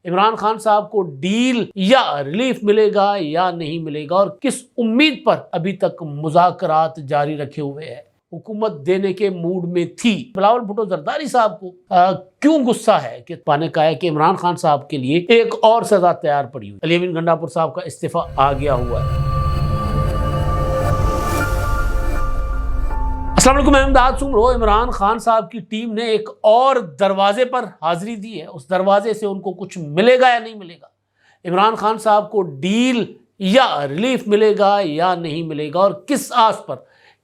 عمران خان صاحب کو ڈیل یا ریلیف ملے گا یا نہیں ملے گا، اور کس امید پر ابھی تک مذاکرات جاری رکھے ہوئے ہیں۔ حکومت دینے کے موڈ میں تھی۔ بلاول بھٹو زرداری صاحب کو کیوں غصہ ہے کہ پانے کا ہے کہ عمران خان صاحب کے لیے ایک اور سزا تیار پڑی ہوئی۔ علی امین گنڈاپور صاحب کا استعفیٰ آ گیا ہوا ہے۔ السلام علیکم، میں امداد سمرو۔ عمران خان صاحب کی ٹیم نے ایک اور دروازے پر حاضری دی ہے۔ اس دروازے سے ان کو کچھ ملے گا یا نہیں ملے گا؟ عمران خان صاحب کو ڈیل یا ریلیف ملے گا یا نہیں ملے گا، اور کس آس پر،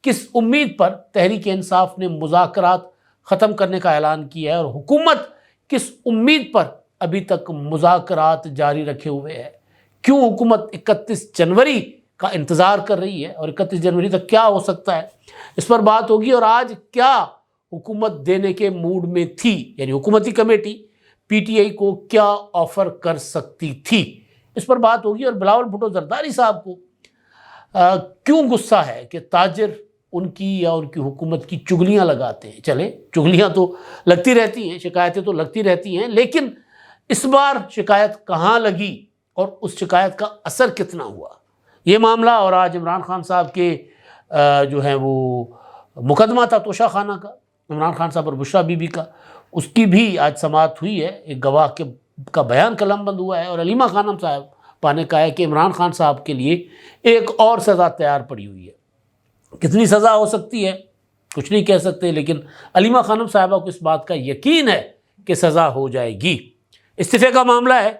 کس امید پر تحریک انصاف نے مذاکرات ختم کرنے کا اعلان کیا ہے، اور حکومت کس امید پر ابھی تک مذاکرات جاری رکھے ہوئے ہے؟ کیوں حکومت 31 جنوری کا انتظار کر رہی ہے، اور 31 جنوری تک کیا ہو سکتا ہے، اس پر بات ہوگی۔ اور آج کیا حکومت دینے کے موڈ میں تھی، یعنی حکومتی کمیٹی پی ٹی آئی کو کیا آفر کر سکتی تھی، اس پر بات ہوگی۔ اور بلاول بھٹو زرداری صاحب کو کیوں غصہ ہے کہ تاجر ان کی یا ان کی حکومت کی چگلیاں لگاتے ہیں۔ چلے، چگلیاں تو لگتی رہتی ہیں، شکایتیں تو لگتی رہتی ہیں، لیکن اس بار شکایت کہاں لگی اور اس شکایت کا اثر کتنا ہوا، یہ معاملہ۔ اور آج عمران خان صاحب کے جو ہے وہ مقدمہ تھا توشہ خانہ کا، عمران خان صاحب اور بشریٰ بی بی کا، اس کی بھی آج سماعت ہوئی ہے۔ ایک گواہ کا بیان قلم بند ہوا ہے، اور علیمہ خانم صاحب پانے کا ہے کہ عمران خان صاحب کے لیے ایک اور سزا تیار پڑی ہوئی ہے۔ کتنی سزا ہو سکتی ہے کچھ نہیں کہہ سکتے، لیکن علیمہ خانم صاحبہ کو اس بات کا یقین ہے کہ سزا ہو جائے گی۔ استعفے کا معاملہ ہے،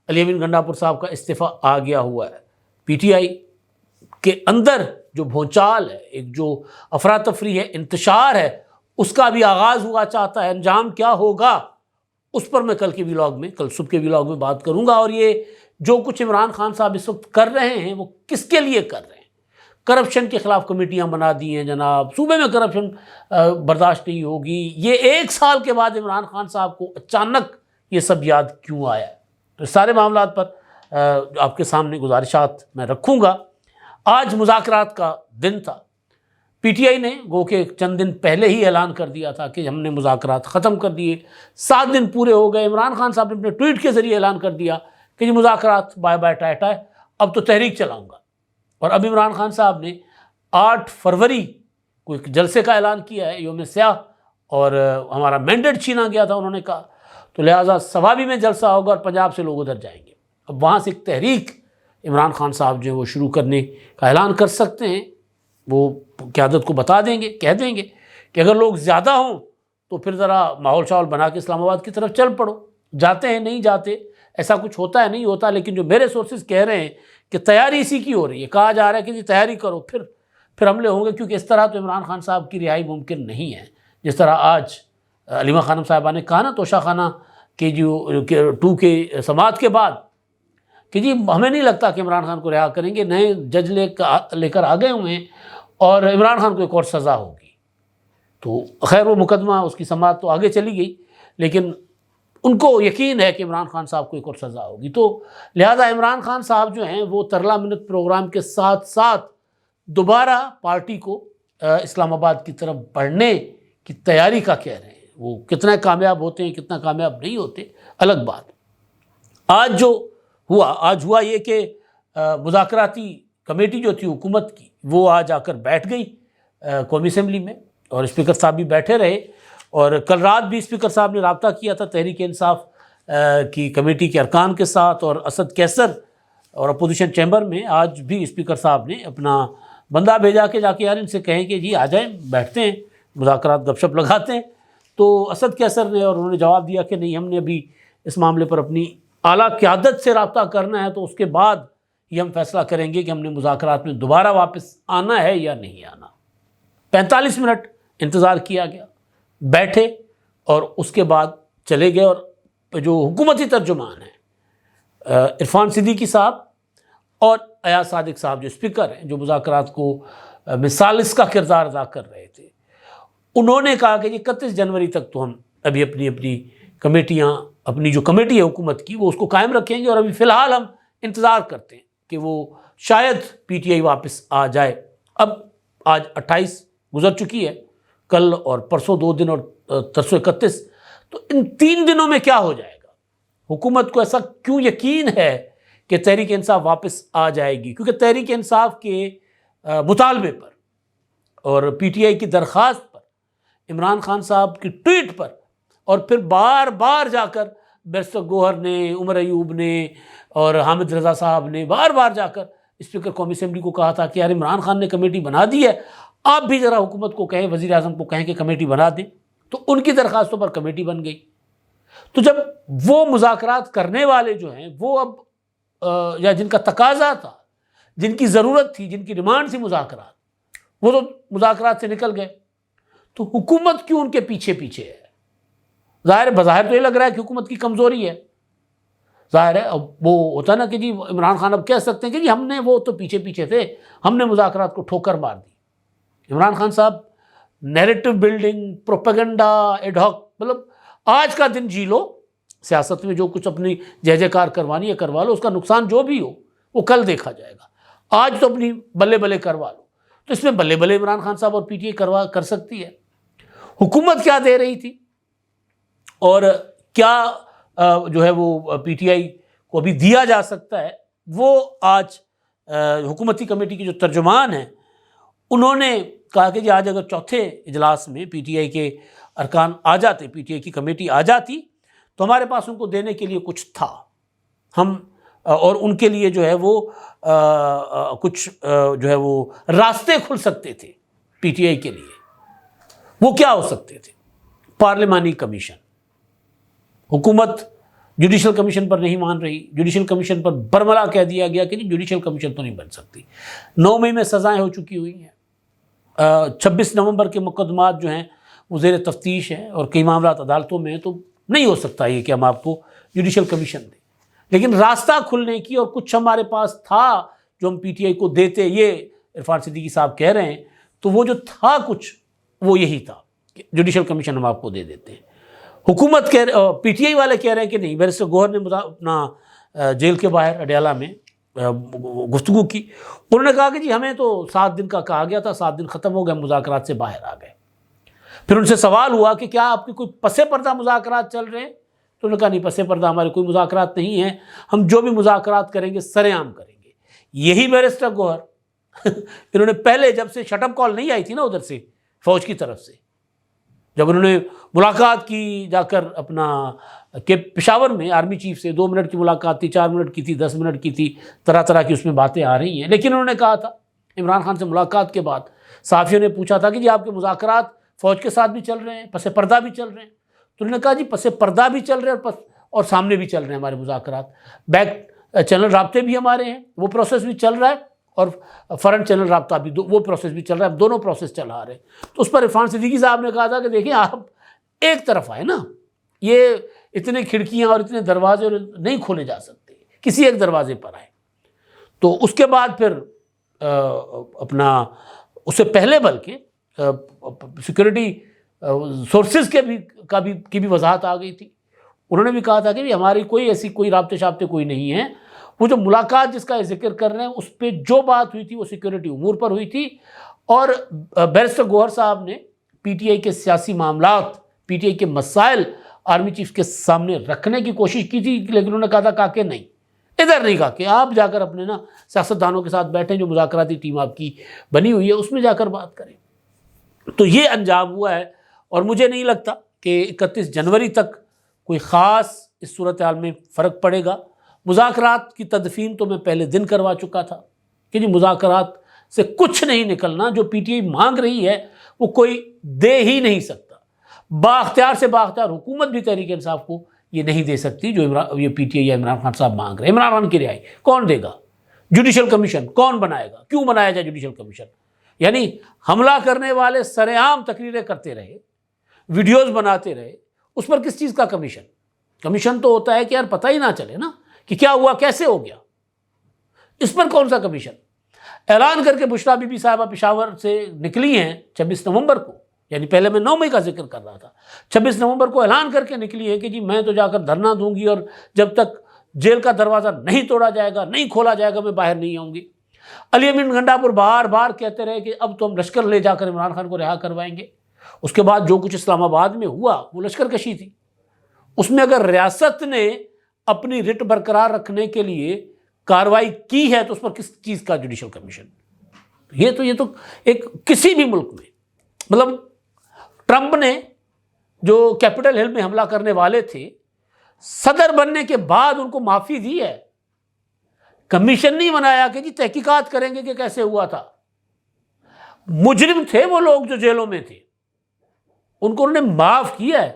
علی امین گنڈاپور صاحب کا استعفیٰ آ گیا ہوا ہے۔ پی ٹی آئی کے اندر جو بھونچال ہے، ایک جو افراتفری ہے، انتشار ہے، اس کا بھی آغاز ہوا چاہتا ہے۔ انجام کیا ہوگا اس پر میں کل صبح کے ویلاگ میں بات کروں گا۔ اور یہ جو کچھ عمران خان صاحب اس وقت کر رہے ہیں وہ کس کے لیے کر رہے ہیں؟ کرپشن کے خلاف کمیٹیاں بنا دی ہیں جناب، صوبے میں کرپشن برداشت نہیں ہوگی۔ یہ ایک سال کے بعد عمران خان صاحب کو اچانک یہ سب یاد کیوں آیا؟ تو سارے معاملات پر آپ کے سامنے گزارشات میں رکھوں گا۔ آج مذاکرات کا دن تھا۔ پی ٹی آئی نے گو کہ چند دن پہلے ہی اعلان کر دیا تھا کہ ہم نے مذاکرات ختم کر دیے، 7 دن پورے ہو گئے۔ عمران خان صاحب نے اپنے ٹویٹ کے ذریعے اعلان کر دیا کہ یہ مذاکرات بائے بائے ٹاٹا ہے، اب تو تحریک چلاؤں گا۔ اور اب عمران خان صاحب نے 8 فروری کو ایک جلسے کا اعلان کیا ہے، یوم سیاہ، اور ہمارا مینڈیٹ چھینا گیا تھا، انہوں نے کہا، تو لہٰذا سوابی میں جلسہ ہوگا اور پنجاب سے لوگ ادھر جائیں گے۔ اب وہاں سے ایک تحریک عمران خان صاحب جو ہے وہ شروع کرنے کا اعلان کر سکتے ہیں۔ وہ قیادت کو بتا دیں گے، کہہ دیں گے کہ اگر لوگ زیادہ ہوں تو پھر ذرا ماحول شاول بنا کے اسلام آباد کی طرف چل پڑو۔ جاتے ہیں نہیں جاتے، ایسا کچھ ہوتا ہے نہیں ہوتا، لیکن جو میرے سورسز کہہ رہے ہیں کہ تیاری اسی کی ہو رہی ہے، کہا جا رہا ہے کہ جی تیاری کرو، پھر حملے ہوں گے، کیونکہ اس طرح تو عمران خان صاحب کی رہائی ممکن نہیں ہے۔ جس طرح آج علیمہ خانم صاحبہ نے کہا نا توشہ خانہ کے جو 2 کے سماعت کے بعد کہ جی ہمیں نہیں لگتا کہ عمران خان کو رہا کریں گے، نئے جج لے کر آ گئے ہوئے ہیں اور عمران خان کو ایک اور سزا ہوگی۔ تو خیر وہ مقدمہ، اس کی سماعت تو آگے چلی گئی، لیکن ان کو یقین ہے کہ عمران خان صاحب کو ایک اور سزا ہوگی۔ تو لہٰذا عمران خان صاحب جو ہیں وہ ترلا منت پروگرام کے ساتھ ساتھ دوبارہ پارٹی کو اسلام آباد کی طرف بڑھنے کی تیاری کا کہہ رہے ہیں۔ وہ کتنا کامیاب ہوتے ہیں، کتنا کامیاب نہیں ہوتے، الگ بات۔ آج ہوا یہ کہ مذاکراتی کمیٹی جو تھی حکومت کی، وہ آج آ کر بیٹھ گئی قومی اسمبلی میں، اور اسپیکر صاحب بھی بیٹھے رہے۔ اور کل رات بھی اسپیکر صاحب نے رابطہ کیا تھا تحریک انصاف کی کمیٹی کے ارکان کے ساتھ اور اسد کیسر اور اپوزیشن چیمبر میں۔ آج بھی اسپیکر صاحب نے اپنا بندہ بھیجا کہ جا کے یار ان سے کہیں کہ جی آ جائیں، بیٹھتے ہیں، مذاکرات گپ شپ لگاتے ہیں۔ تو اسد کیسر نے، اور انہوں نے جواب دیا کہ نہیں، ہم نے ابھی اس معاملے پر اپنی اعلیٰ قیادت سے رابطہ کرنا ہے، تو اس کے بعد یہ ہم فیصلہ کریں گے کہ ہم نے مذاکرات میں دوبارہ واپس آنا ہے یا نہیں آنا۔ 45 منٹ انتظار کیا گیا، بیٹھے، اور اس کے بعد چلے گئے۔ اور جو حکومتی ترجمان ہیں عرفان صدیقی صاحب اور ایاز صادق صاحب جو اسپیکر ہیں، جو مذاکرات کو مثالث کا کردار ادا کر رہے تھے، انہوں نے کہا کہ 31 جنوری تک تو ہم ابھی اپنی کمیٹیاں، اپنی جو کمیٹی ہے حکومت کی، وہ اس کو قائم رکھیں گے، اور ابھی فی الحال ہم انتظار کرتے ہیں کہ وہ شاید پی ٹی آئی واپس آ جائے۔ اب آج 28 گزر چکی ہے، کل اور پرسوں 2 دن اور ترسوں 31، تو ان 3 دنوں میں کیا ہو جائے گا؟ حکومت کو ایسا کیوں یقین ہے کہ تحریک انصاف واپس آ جائے گی؟ کیونکہ تحریک انصاف کے مطالبے پر اور پی ٹی آئی کی درخواست پر، عمران خان صاحب کی ٹویٹ پر، اور پھر بار بار جا کر بیرسٹر گوہر نے، عمر ایوب نے اور حامد رضا صاحب نے بار بار جا کر اسپیکر قومی اسمبلی کو کہا تھا کہ یار عمران خان نے کمیٹی بنا دی ہے، آپ بھی ذرا حکومت کو کہیں، وزیر اعظم کو کہیں کہ کمیٹی بنا دیں، تو ان کی درخواستوں پر کمیٹی بن گئی۔ تو جب وہ مذاکرات کرنے والے جو ہیں وہ اب یا جن کا تقاضا تھا، جن کی ضرورت تھی، جن کی ڈیمانڈ تھی مذاکرات، وہ تو مذاکرات سے نکل گئے، تو حکومت کیوں ان کے پیچھے پیچھے ہے؟ ظاہر بظاہر تو یہ لگ رہا ہے کہ حکومت کی کمزوری ہے، ظاہر ہے۔ اب وہ ہوتا نا کہ جی عمران خان اب کہہ سکتے ہیں کہ جی ہم نے، وہ تو پیچھے پیچھے تھے، ہم نے مذاکرات کو ٹھوکر مار دی۔ عمران خان صاحب narrative building, propaganda, ad hoc, مطلب آج کا دن جی لو، سیاست میں جو کچھ اپنی جے جے کار کروانی ہے کروا لو، اس کا نقصان جو بھی ہو وہ کل دیکھا جائے گا، آج تو اپنی بلے بلے کروا لو۔ تو اس میں بلے بلے عمران خان صاحب اور پی ٹی آئی کر سکتی ہے۔ حکومت کیا دے رہی تھی اور کیا جو ہے وہ پی ٹی آئی کو ابھی دیا جا سکتا ہے، وہ آج حکومتی کمیٹی کے جو ترجمان ہیں انہوں نے کہا کہ جی آج اگر چوتھے اجلاس میں پی ٹی آئی کے ارکان آ جاتے، پی ٹی آئی کی کمیٹی آ جاتی، تو ہمارے پاس ان کو دینے کے لیے کچھ تھا، ہم اور ان کے لیے جو ہے وہ کچھ جو ہے وہ راستے کھل سکتے تھے پی ٹی آئی کے لیے۔ وہ کیا ہو سکتے تھے؟ پارلیمانی کمیشن۔ حکومت جوڈیشل کمیشن پر نہیں مان رہی، جوڈیشل کمیشن پر برملا کہہ دیا گیا کہ جی جوڈیشل کمیشن تو نہیں بن سکتی۔ 9 مئی میں سزائیں ہو چکی ہوئی ہیں، 26 نومبر کے مقدمات جو ہیں وہ زیر تفتیش ہیں اور کئی معاملات عدالتوں میں ہیں، تو نہیں ہو سکتا یہ کہ ہم آپ کو جوڈیشل کمیشن دیں۔ لیکن راستہ کھلنے کی اور کچھ ہمارے پاس تھا جو ہم پی ٹی آئی کو دیتے، یہ عرفان صدیقی صاحب کہہ رہے ہیں، تو وہ جو تھا کچھ وہ یہی تھا کہ جوڈیشل کمیشن ہم آپ کو دے دیتے ہیں۔ حکومت پی ٹی آئی والے کہہ رہے ہیں کہ نہیں۔ بیرسٹر گوہر نے اپنا جیل کے باہر اڈیالہ میں گفتگو کی، انہوں نے کہا کہ جی ہمیں تو 7 دن کا کہا گیا تھا، 7 دن ختم ہو گئے، مذاکرات سے باہر آ گئے۔ پھر ان سے سوال ہوا کہ کیا آپ کے کوئی پس پردہ مذاکرات چل رہے ہیں؟ تو انہوں نے کہا نہیں، پس پردہ ہمارے کوئی مذاکرات نہیں ہیں، ہم جو بھی مذاکرات کریں گے سر عام کریں گے۔ یہی بیرسٹر گوہر انہوں نے پہلے جب سے شٹ اپ کال نہیں آئی تھی نا ادھر سے فوج کی طرف سے، جب انہوں نے ملاقات کی جا کر اپنا کہ پشاور میں آرمی چیف سے 2 منٹ کی ملاقات تھی، 4 منٹ کی تھی، 10 منٹ کی تھی، طرح طرح کی اس میں باتیں آ رہی ہیں، لیکن انہوں نے کہا تھا عمران خان سے ملاقات کے بعد صحافیوں نے پوچھا تھا کہ جی آپ کے مذاکرات فوج کے ساتھ بھی چل رہے ہیں، پس پردہ بھی چل رہے ہیں؟ تو انہوں نے کہا جی پس پردہ بھی چل رہے ہیں اور سامنے بھی چل رہے ہیں ہمارے مذاکرات، بیک چینل رابطے بھی ہمارے ہیں، وہ پروسیس بھی چل رہا ہے، اور فرنٹ چینل رابطہ بھی وہ پروسیس بھی چل رہا ہے، دونوں پروسیس چلا رہے ہیں۔ تو اس پر عرفان صدیقی صاحب نے کہا تھا کہ دیکھیں آپ ایک طرف آئے نا، یہ اتنے کھڑکیاں اور اتنے دروازے نہیں کھولے جا سکتے، کسی ایک دروازے پر آئے۔ تو اس کے بعد پھر اپنا اس سے پہلے بلکہ سیکورٹی سورسز کی بھی وضاحت آ گئی تھی۔ انہوں نے بھی کہا تھا کہ ہماری کوئی ایسی کوئی رابطے شابطے کوئی نہیں ہیں، وہ جو ملاقات جس کا ذکر کر رہے ہیں اس پہ جو بات ہوئی تھی وہ سیکورٹی امور پر ہوئی تھی، اور بیرسٹر گوہر صاحب نے پی ٹی آئی کے سیاسی معاملات، پی ٹی آئی کے مسائل آرمی چیف کے سامنے رکھنے کی کوشش کی تھی، لیکن انہوں نے کہا کہ نہیں، ادھر نہیں، کہا کہ آپ جا کر اپنے سیاستدانوں کے ساتھ بیٹھیں، جو مذاکراتی ٹیم آپ کی بنی ہوئی ہے اس میں جا کر بات کریں۔ تو یہ انجام ہوا ہے، اور مجھے نہیں لگتا کہ 31 جنوری تک کوئی خاص اس صورتحال میں فرق پڑے گا۔ مذاکرات کی تدفین تو میں پہلے دن کروا چکا تھا کہ جی مذاکرات سے کچھ نہیں نکلنا، جو پی ٹی آئی مانگ رہی ہے وہ کوئی دے ہی نہیں سکتا، بااختیار سے بااختیار حکومت بھی تحریک انصاف کو یہ نہیں دے سکتی جو یہ پی ٹی آئی یا عمران خان صاحب مانگ رہے ہیں۔ عمران خان کی رہائی کون دے گا؟ جوڈیشل کمیشن کون بنائے گا؟ کیوں بنایا جائے جوڈیشل کمیشن؟ یعنی حملہ کرنے والے سر عام تقریریں کرتے رہے، ویڈیوز بناتے رہے، اس پر کس چیز کا کمیشن؟ کمیشن تو ہوتا ہے کہ یار پتہ ہی نہ چلے نا کہ کیا ہوا، کیسے ہو گیا، اس پر کون سا کمیشن؟ اعلان کر کے بشریٰ بی بی صاحبہ پشاور سے نکلی ہیں 26 نومبر کو، یعنی پہلے میں 9 مئی کا ذکر کر رہا تھا، 26 نومبر کو اعلان کر کے نکلی ہے کہ جی میں تو جا کر دھرنا دوں گی، اور جب تک جیل کا دروازہ نہیں توڑا جائے گا، نہیں کھولا جائے گا، میں باہر نہیں آؤں گی۔ علی امین گنڈا پور بار بار کہتے رہے کہ اب تو ہم لشکر لے جا کر عمران خان کو رہا کروائیں گے۔ اس کے بعد جو کچھ اسلام آباد میں ہوا وہ لشکر کشی تھی، اس میں اگر ریاست نے اپنی رٹ برقرار رکھنے کے لیے کارروائی کی ہے تو اس پر کس چیز کا جوڈیشل کمیشن؟ یہ تو ایک کسی بھی ملک میں، مطلب ٹرمپ نے جو کیپٹل ہل میں حملہ کرنے والے تھے، صدر بننے کے بعد ان کو معافی دی ہے، کمیشن نہیں بنایا کہ جی تحقیقات کریں گے کہ کیسے ہوا تھا۔ مجرم تھے وہ لوگ جو جیلوں میں تھے، ان کو انہوں نے معاف کیا ہے،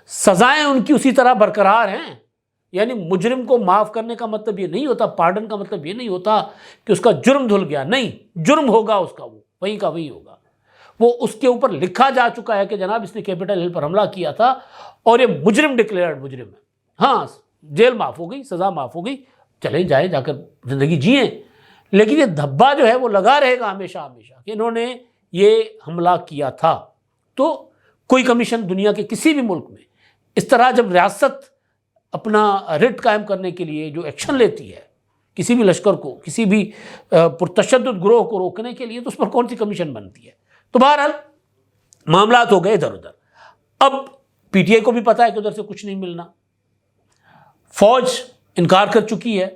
سزائیں ان کی اسی طرح برقرار ہیں۔ یعنی مجرم کو معاف کرنے کا مطلب یہ نہیں ہوتا، پارڈن کا مطلب یہ نہیں ہوتا کہ اس کا جرم دھل گیا، نہیں، جرم ہوگا اس کا، وہ وہیں کا وہی ہوگا۔ وہ اس کے اوپر لکھا جا چکا ہے کہ جناب اس نے کیپٹل ہل پر حملہ کیا تھا اور یہ مجرم ڈکلیئرڈ مجرم ہے، ہاں جیل معاف ہو گئی، سزا معاف ہو گئی، چلے جائیں جا کر زندگی جئیں، لیکن یہ دھبا جو ہے وہ لگا رہے گا ہمیشہ ہمیشہ کہ انہوں نے یہ حملہ کیا تھا۔ تو کوئی کمیشن دنیا کے کسی بھی ملک میں اس طرح جب ریاست اپنا رٹ قائم کرنے کے لیے جو ایکشن لیتی ہے کسی بھی لشکر کو، کسی بھی پرتشدد گروہ کو روکنے کے لیے، تو اس پر کون سی کمیشن بنتی ہے؟ تو بہرحال معاملات ہو گئے ادھر ادھر۔ اب پی ٹی آئی کو بھی پتا ہے کہ ادھر سے کچھ نہیں ملنا، فوج انکار کر چکی ہے،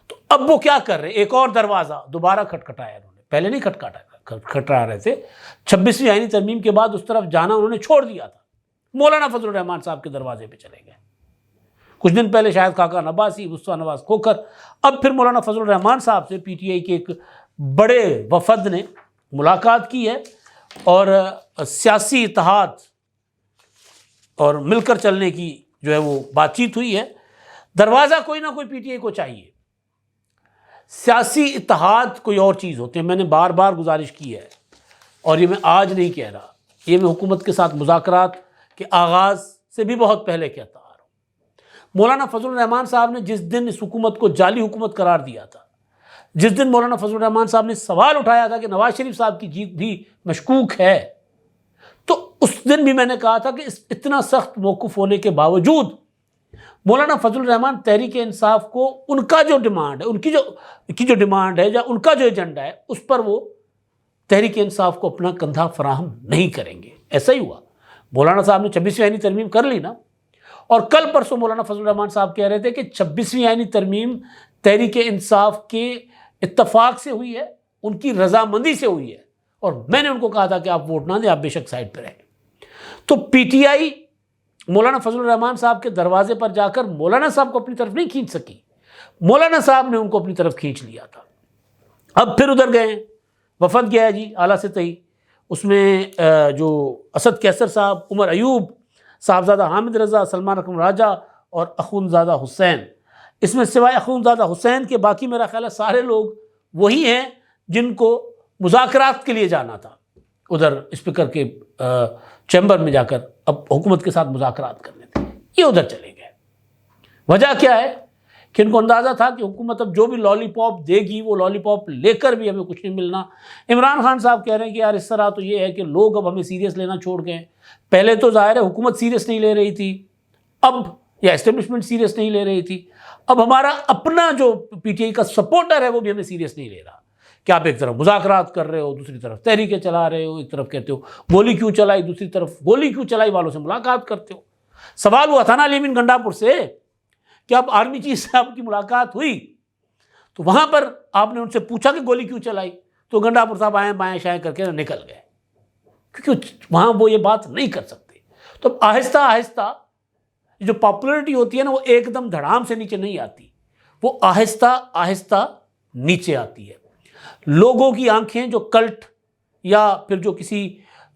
تو اب وہ کیا کر رہے ہیں؟ ایک اور دروازہ دوبارہ کھٹکھٹایا انہوں نے، پہلے نہیں کھٹکھٹا رہے تھے، 26ویں آئینی ترمیم کے بعد اس طرف جانا انہوں نے چھوڑ دیا تھا، مولانا فضل الرحمان صاحب کے دروازے پہ چلے گئے۔ کچھ دن پہلے شاید خاکہ نباسی، مصطفیٰ نواز کھوکھر، اب پھر مولانا فضل الرحمان صاحب سے پی ٹی آئی کے ایک بڑے وفد نے ملاقات کی ہے اور سیاسی اتحاد اور مل کر چلنے کی جو ہے وہ بات چیت ہوئی ہے۔ دروازہ کوئی نہ کوئی پی ٹی آئی کو چاہیے، سیاسی اتحاد کوئی اور چیز ہوتے ہیں۔ میں نے بار بار گزارش کی ہے اور یہ میں آج نہیں کہہ رہا، یہ میں حکومت کے ساتھ مذاکرات کے آغاز سے بھی بہت پہلے کہتا آ رہا ہوں۔ مولانا فضل الرحمان صاحب نے جس دن اس حکومت کو جعلی حکومت قرار دیا تھا، جس دن مولانا فضل الرحمان صاحب نے سوال اٹھایا تھا کہ نواز شریف صاحب کی جیت بھی مشکوک ہے، تو اس دن بھی میں نے کہا تھا کہ اتنا سخت موقف ہونے کے باوجود مولانا فضل الرحمان تحریک انصاف کو ان کا جو ڈیمانڈ ہے، ان کی جو ڈیمانڈ ہے یا ان کا جو ایجنڈا ہے، اس پر وہ تحریک انصاف کو اپنا کندھا فراہم نہیں کریں گے۔ ایسا ہی ہوا، مولانا صاحب نے 26ویں آئینی ترمیم کر لی نا، اور کل پرسوں مولانا فضل الرحمان صاحب کہہ رہے تھے کہ 26ویں آئینی ترمیم تحریک انصاف کے اتفاق سے ہوئی ہے، ان کی رضامندی سے ہوئی ہے، اور میں نے ان کو کہا تھا کہ آپ ووٹ نہ دیں، آپ بے شک سائڈ پہ رہیں۔ تو پی ٹی آئی مولانا فضل الرحمان صاحب کے دروازے پر جا کر مولانا صاحب کو اپنی طرف نہیں کھینچ سکی، مولانا صاحب نے ان کو اپنی طرف کھینچ لیا تھا۔ اب پھر ادھر گئے، وفد گیا ہے جی اعلیٰ سطحی، اس میں جو اسد کیسر صاحب، عمر ایوب، صاحبزادہ حامد رضا، سلمان اکرم راجہ اور اخوندزادہ حسین، اس میں سوائے اخوندزادہ حسین کے باقی میرا خیال ہے سارے لوگ وہی ہیں جن کو مذاکرات کے لیے جانا تھا ادھر اسپیکر کے چیمبر میں جا کر اب حکومت کے ساتھ مذاکرات کرنے تھے، یہ ادھر چلے گئے۔ وجہ کیا ہے کہ ان کو اندازہ تھا کہ حکومت اب جو بھی لالی پاپ دے گی وہ لالی پاپ لے کر بھی ہمیں کچھ نہیں ملنا۔ عمران خان صاحب کہہ رہے ہیں کہ یار اس طرح تو یہ ہے کہ لوگ اب ہمیں سیریس لینا چھوڑ گئے، پہلے تو ظاہر ہے حکومت سیریس نہیں لے رہی تھی، اب یا اسٹیبلشمنٹ سیریس نہیں لے رہی تھی، اب ہمارا اپنا جو پی ٹی آئی کا سپورٹر ہے وہ بھی ہمیں سیریس نہیں لے رہا کہ آپ ایک طرف مذاکرات کر رہے ہو، دوسری طرف تحریکیں چلا رہے ہو، ایک طرف کہتے ہو گولی کیوں چلائی، دوسری طرف گولی کیوں چلائی والوں سے ملاقات کرتے ہو۔ سوال ہوا تھا نا علی امین گنڈا پور سے کہ اب آرمی چیف صاحب کی ملاقات ہوئی تو وہاں پر آپ نے ان سے پوچھا کہ گولی کیوں چلائی، تو گنڈا پور صاحب آئیں بائیں شائیں کر کے نکل گئے، کیونکہ وہاں وہ یہ بات نہیں کر سکتے۔ تو آہستہ آہستہ جو پاپولرٹی ہوتی ہے نا وہ ایک دم دھڑام سے نیچے نہیں آتی، وہ آہستہ آہستہ نیچے آتی ہے۔ لوگوں کی آنکھیں جو کلٹ یا پھر جو کسی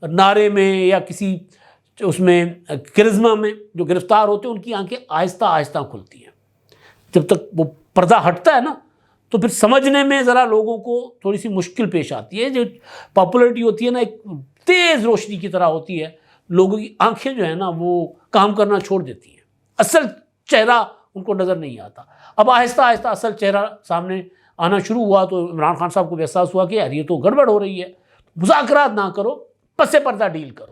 نعرے میں یا کسی اس میں کرزما میں جو گرفتار ہوتے ہیں ان کی آنکھیں آہستہ آہستہ کھلتی ہیں۔ جب تک وہ پردہ ہٹتا ہے نا تو پھر سمجھنے میں ذرا لوگوں کو تھوڑی سی مشکل پیش آتی ہے۔ جو پاپولرٹی ہوتی ہے نا ایک تیز روشنی کی طرح ہوتی ہے، لوگوں کی آنکھیں جو ہے نا وہ کام کرنا چھوڑ دیتی ہیں، اصل چہرہ ان کو نظر نہیں آتا۔ اب آہستہ آہستہ اصل چہرہ سامنے آنا شروع ہوا تو عمران خان صاحب کو بھی احساس ہوا کہ یار یہ تو گڑبڑ ہو رہی ہے، مذاکرات نہ کرو، پس پردہ ڈیل کرو،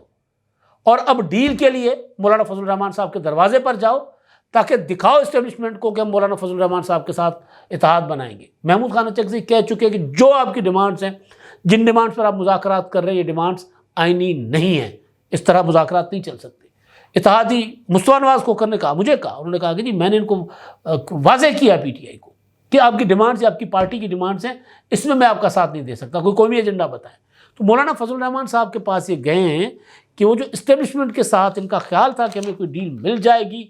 اور اب ڈیل کے لیے مولانا فضل الرحمان صاحب کے دروازے پر جاؤ تاکہ دکھاؤ اسٹیبلشمنٹ کو کہ ہم مولانا فضل الرحمان صاحب کے ساتھ اتحاد بنائیں گے۔ محمود خان اچکزئی کہہ چکے کہ جو آپ کی ڈیمانڈز ہیں، جن ڈیمانڈز پر آپ مذاکرات کر رہے ہیں، یہ ڈیمانڈز آئینی نہیں ہیں، اس طرح مذاکرات نہیں چل سکتے۔ اتحادی مصطفیٰ نواز کو کرنے کہا، مجھے کہا، انہوں نے کہا کہ جی میں نے ان کو واضح کیا پی ٹی آئی کو کہ آپ کی ڈیمانڈز، آپ کی پارٹی کی ڈیمانڈز ہیں، اس میں آپ کا ساتھ نہیں دے سکتا، کوئی قومی ایجنڈا بتائیں۔ تو مولانا فضل الرحمان صاحب کے پاس یہ گئے ہیں کہ وہ جو اسٹیبلشمنٹ کے ساتھ ان کا خیال تھا کہ ہمیں کوئی ڈیل مل جائے گی،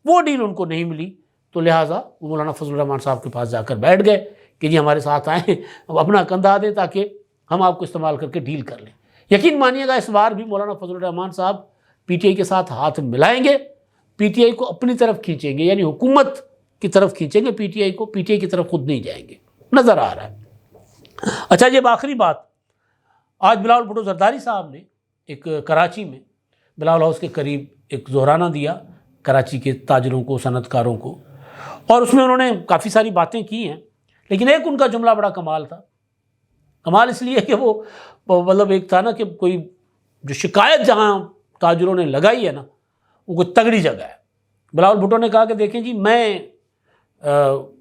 وہ ڈیل ان کو نہیں ملی، تو لہٰذا وہ مولانا فضل الرحمان صاحب کے پاس جا کر بیٹھ گئے کہ جی ہمارے ساتھ آئیں، اپنا کندھا دیں تاکہ ہم آپ کو استعمال کر کے ڈیل کر لیں۔ یقین مانیے گا اس بار بھی مولانا فضل الرحمان صاحب پی ٹی آئی کے ساتھ ہاتھ ملائیں گے، پی ٹی آئی کو اپنی طرف کھینچیں گے، یعنی حکومت کی طرف کھینچیں گے پی ٹی آئی کو، پی ٹی آئی کی طرف خود نہیں جائیں گے، نظر آ رہا ہے۔ اچھا جی، اب آخری بات، آج بلاول بھٹو زرداری صاحب نے ایک کراچی میں بلاول ہاؤس کے قریب ایک ظہرانہ دیا کراچی کے تاجروں کو، صنعت کاروں کو، اور اس میں انہوں نے کافی ساری باتیں کی ہیں، لیکن ایک ان کا جملہ بڑا کمال تھا۔ کمال اس لیے کہ وہ مطلب ایک تھا نا کہ کوئی جو شکایت جہاں تاجروں نے لگائی ہے نا، وہ کوئی تگڑی جگہ ہے۔ بلاول بھٹو نے کہا کہ دیکھیں جی، میں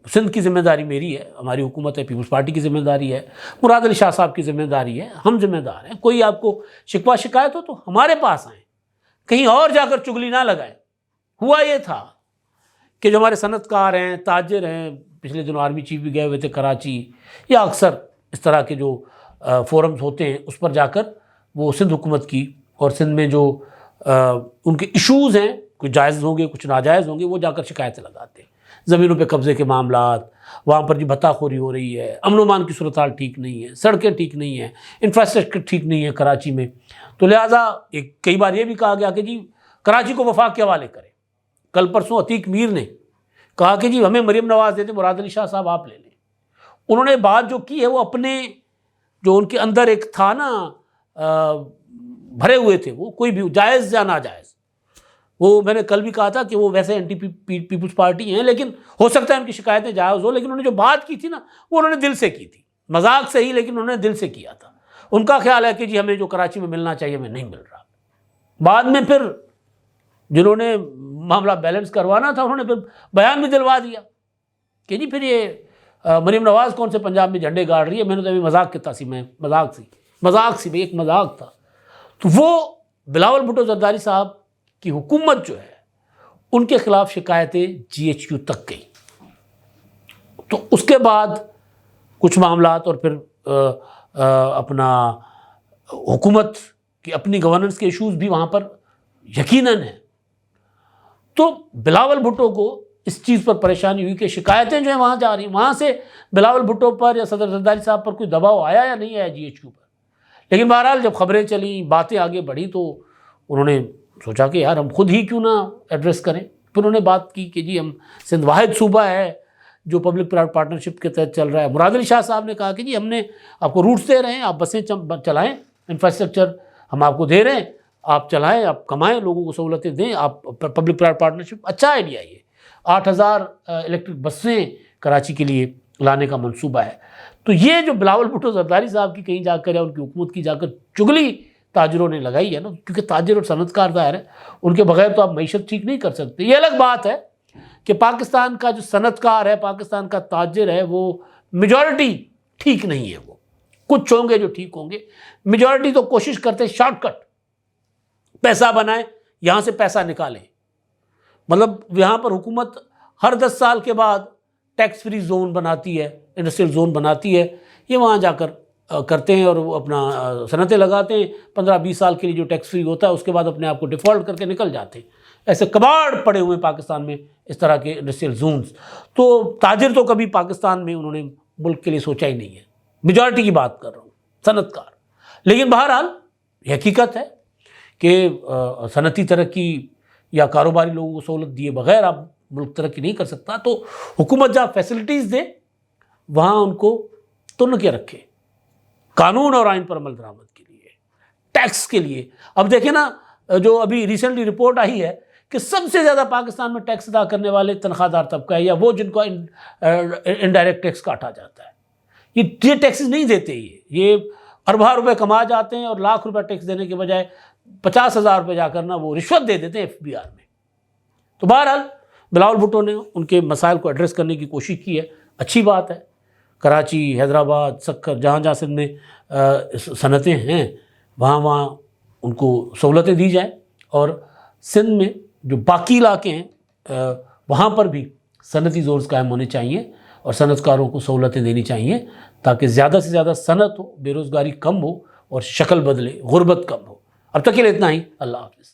سندھ کی ذمہ داری میری ہے، ہماری حکومت ہے، پیپلز پارٹی کی ذمہ داری ہے، مراد علی شاہ صاحب کی ذمہ داری ہے، ہم ذمہ دار ہیں، کوئی آپ کو شکوہ شکایت ہو تو ہمارے پاس آئیں، کہیں اور جا کر چگلی نہ لگائیں۔ ہوا یہ تھا کہ جو ہمارے صنعت کار ہیں، تاجر ہیں، پچھلے دنوں آرمی چیف بھی گئے ہوئے تھے کراچی، یا اکثر اس طرح کے جو فورمز ہوتے ہیں اس پر جا کر وہ سندھ حکومت کی اور سندھ میں جو ان کے ایشوز ہیں، کچھ جائز ہوں گے کچھ ناجائز ہوں گے، وہ جا کر شکایتیں لگاتے ہیں۔ زمینوں پہ قبضے کے معاملات، وہاں پر جو بھتہ خوری ہو رہی ہے، امن و امان کی صورتحال ٹھیک نہیں ہے، سڑکیں ٹھیک نہیں ہیں، انفراسٹرکچر ٹھیک نہیں ہے کراچی میں، تو لہٰذا کئی بار یہ بھی کہا گیا کہ جی کراچی کو وفاق کے حوالے کریں۔ کل پرسوں عتیق میر نے کہا کہ جی ہمیں مریم نواز دے دیں، مراد علی شاہ صاحب آپ لے لیں۔ انہوں نے بات جو کی ہے وہ اپنے جو ان کے اندر ایک تھا نا بھرے ہوئے تھے، وہ کوئی بھی جائز یا ناجائز، وہ میں نے کل بھی کہا تھا کہ وہ ویسے اینٹی پیپلز پارٹی ہیں، لیکن ہو سکتا ہے ان کی شکایتیں جائز ہو، لیکن انہوں نے جو بات کی تھی نا وہ انہوں نے دل سے کی تھی، مذاق سے ہی، لیکن انہوں نے دل سے کیا تھا۔ ان کا خیال ہے کہ جی ہمیں جو کراچی میں ملنا چاہیے ہمیں نہیں مل رہا۔ بعد میں پھر جنہوں نے معاملہ بیلنس کروانا تھا انہوں نے پھر بیان بھی دلوا دیا کہ جی پھر یہ مریم نواز کون سے پنجاب میں جھنڈے گاڑ رہی ہے، میں نے تو ابھی مذاق کیا تھا، میں مذاق سی ایک مذاق تھا۔ تو وہ بلاول بھٹو زرداری صاحب کی حکومت جو ہے ان کے خلاف شکایتیں جی ایچ کیو تک گئی، تو اس کے بعد کچھ معاملات اور پھر اپنا حکومت کی اپنی گورننس کے ایشوز بھی وہاں پر یقیناً ہیں۔ تو بلاول بھٹو کو اس چیز پر پریشانی ہوئی کہ شکایتیں جو ہیں وہاں جا رہی ہیں، وہاں سے بلاول بھٹو پر یا صدر زرداری صاحب پر کوئی دباؤ آیا یا نہیں آیا جی ایچ کیو پر۔ لیکن بہرحال جب خبریں چلیں، باتیں آگے بڑھی، تو انہوں نے سوچا کہ یار ہم خود ہی کیوں نہ ایڈریس کریں۔ پھر انہوں نے بات کی کہ جی ہم سندھ واحد صوبہ ہے جو پبلک پرائیویٹ پارٹنرشپ کے تحت چل رہا ہے۔ مراد علی شاہ صاحب نے کہا کہ جی ہم نے آپ کو روٹس دے رہے ہیں، آپ بسیں چلائیں، انفراسٹرکچر ہم آپ کو دے رہے ہیں، آپ چلائیں، آپ کمائیں، لوگوں کو سہولتیں دیں، آپ پبلک پرائیویٹ پارٹنرشپ اچھا آئیڈیا ہے۔ 8,000 الیکٹرک بسیں کراچی کے لیے لانے کا منصوبہ ہے۔ تو یہ جو بلاول بھٹو زرداری صاحب کی کہیں جا کر یا ان کی حکومت کی جا کر چگلی تاجروں نے لگائی ہے نا، کیونکہ تاجر اور صنعت کار ظاہر ہے ان کے بغیر تو آپ معیشت ٹھیک نہیں کر سکتے۔ یہ الگ بات ہے کہ پاکستان کا جو صنعت کار ہے، پاکستان کا تاجر ہے، وہ میجورٹی ٹھیک نہیں ہے، وہ کچھ ہوں گے جو ٹھیک ہوں گے، میجورٹی تو کوشش کرتے شارٹ کٹ پیسہ بنائیں، یہاں سے پیسہ نکالیں۔ مطلب یہاں پر حکومت ہر 10 سال کے بعد ٹیکس فری زون بناتی ہے، انڈسٹریل زون بناتی ہے، یہ وہاں جا کر کرتے ہیں اور وہ اپنا صنعتیں لگاتے ہیں، 15-20 سال کے لیے جو ٹیکس فری ہوتا ہے اس کے بعد اپنے آپ کو ڈیفالٹ کر کے نکل جاتے ہیں۔ ایسے کباڑ پڑے ہوئے پاکستان میں اس طرح کے انڈسٹریل زونز۔ تو تاجر تو کبھی پاکستان میں انہوں نے ملک کے لیے سوچا ہی نہیں ہے، میجورٹی کی بات کر رہا ہوں، صنعت کار۔ لیکن بہرحال یہ حقیقت ہے کہ صنعتی ترقی یا کاروباری لوگوں کو سہولت دیے بغیر آپ ملک ترقی نہیں کر سکتا۔ تو حکومت جہاں فیسلٹیز دے وہاں ان کو تن کے رکھے، قانون اور آئین پر عمل درآمد کے لیے، ٹیکس کے لیے۔ اب دیکھیں نا، جو ابھی ریسنٹلی رپورٹ آئی ہے کہ سب سے زیادہ پاکستان میں ٹیکس ادا کرنے والے تنخواہ دار طبقہ ہے، یا وہ جن کو انڈائریکٹ ٹیکس کاٹا جاتا ہے۔ یہ ٹیکسز نہیں دیتے، یہ اربوں روپے کما جاتے ہیں اور لاکھ روپے ٹیکس دینے کے بجائے 50,000 روپے جا کرنا وہ رشوت دے دیتے ہیں FBR میں۔ تو بہرحال بلاول بھٹو نے ان کے مسائل کو ایڈریس کرنے کی کوشش کی ہے، اچھی بات ہے۔ کراچی، حیدرآباد، سکر، جہاں جہاں سندھ میں صنعتیں ہیں وہاں ان کو سہولتیں دی جائیں، اور سندھ میں جو باقی علاقے ہیں وہاں پر بھی صنعتی زورز قائم ہونے چاہیے اور صنعت کاروں کو سہولتیں دینی چاہیے تاکہ زیادہ سے زیادہ صنعت ہو، بے روزگاری کم ہو اور شکل بدلے، غربت کم ہو۔ اب تک کے لیے اتنا ہی، اللہ حافظ۔